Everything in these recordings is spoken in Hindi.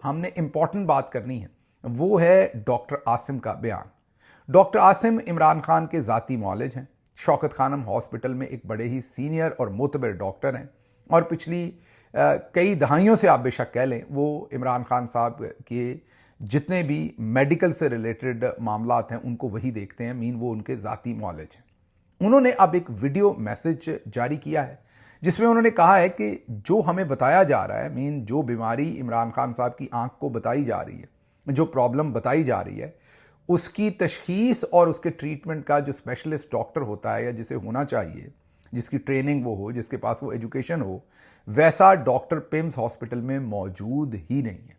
हमने इंपॉर्टेंट बात करनी है वो है डॉक्टर आसिम का बयान। डॉक्टर आसिम इमरान खान के ज़ाती मौलिज हैं। शौकत खानम हॉस्पिटल में एक बड़े ही सीनियर और मोतबर डॉक्टर हैं और पिछली कई दहाइयों से आप बेशक कह लें वो इमरान खान साहब के जितने भी मेडिकल से रिलेटेड मामलात हैं उनको वही देखते हैं, मीन वो उनके ज़ाती मौलिज हैं। उन्होंने अब एक वीडियो मैसेज जारी किया है जिसमें उन्होंने कहा है कि जो हमें बताया जा रहा है, मीन जो बीमारी इमरान खान साहब की आंख को बताई जा रही है, जो प्रॉब्लम बताई जा रही है, उसकी तशखीस और उसके ट्रीटमेंट का जो स्पेशलिस्ट डॉक्टर होता है या जिसे होना चाहिए, जिसकी ट्रेनिंग वो हो, जिसके पास वो एजुकेशन हो, वैसा डॉक्टर पिम्स हॉस्पिटल में मौजूद ही नहीं है।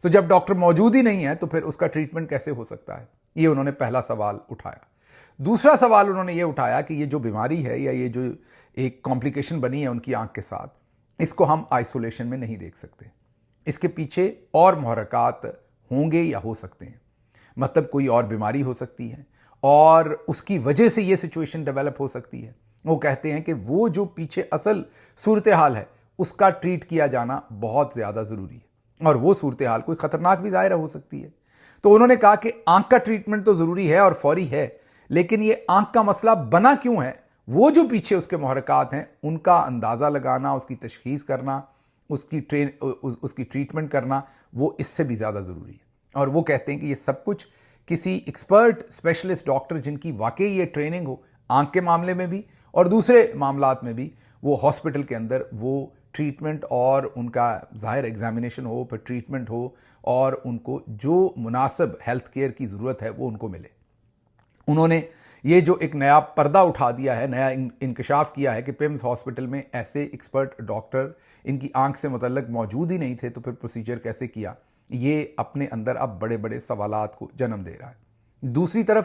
तो जब डॉक्टर मौजूद ही नहीं है तो फिर उसका ट्रीटमेंट कैसे हो सकता है? ये उन्होंने पहला सवाल उठाया। दूसरा सवाल उन्होंने ये उठाया कि ये जो बीमारी है या ये जो एक कॉम्प्लिकेशन बनी है उनकी आंख के साथ, इसको हम आइसोलेशन में नहीं देख सकते। इसके पीछे और मुहर्रकात होंगे या हो सकते हैं, मतलब कोई और बीमारी हो सकती है और उसकी वजह से ये सिचुएशन डेवलप हो सकती है। वो कहते हैं कि वो जो पीछे असल सूरत हाल है उसका ट्रीट किया जाना बहुत ज़्यादा ज़रूरी है और वो सूरत हाल कोई ख़तरनाक भी ज़ाहिर हो सकती है। तो उन्होंने कहा कि आंख का ट्रीटमेंट तो ज़रूरी है और फौरी है, लेकिन ये आंख का मसला बना क्यों है, वो जो पीछे उसके मुहर्रकात हैं उनका अंदाज़ा लगाना, उसकी तशखीस करना, उसकी ट्रीटमेंट करना, वो इससे भी ज़्यादा ज़रूरी है। और वो कहते हैं कि ये सब कुछ किसी एक्सपर्ट स्पेशलिस्ट डॉक्टर जिनकी वाकई ये ट्रेनिंग हो आंख के मामले में भी और दूसरे मामलात में भी, वो हॉस्पिटल के अंदर वो ट्रीटमेंट और उनका ज़ाहिर एग्जामिनेशन हो, फिर ट्रीटमेंट हो और उनको जो मुनासिब हेल्थ केयर की ज़रूरत है वो उनको मिले। उन्होंने ये जो एक नया पर्दा उठा दिया है, नया इंकशाफ किया है कि पिम्स हॉस्पिटल में ऐसे एक्सपर्ट डॉक्टर इनकी आंख से मुतल्लक मौजूद ही नहीं थे, तो फिर प्रोसीजर कैसे किया, ये अपने अंदर अब बड़े बड़े सवालात को जन्म दे रहा है। दूसरी तरफ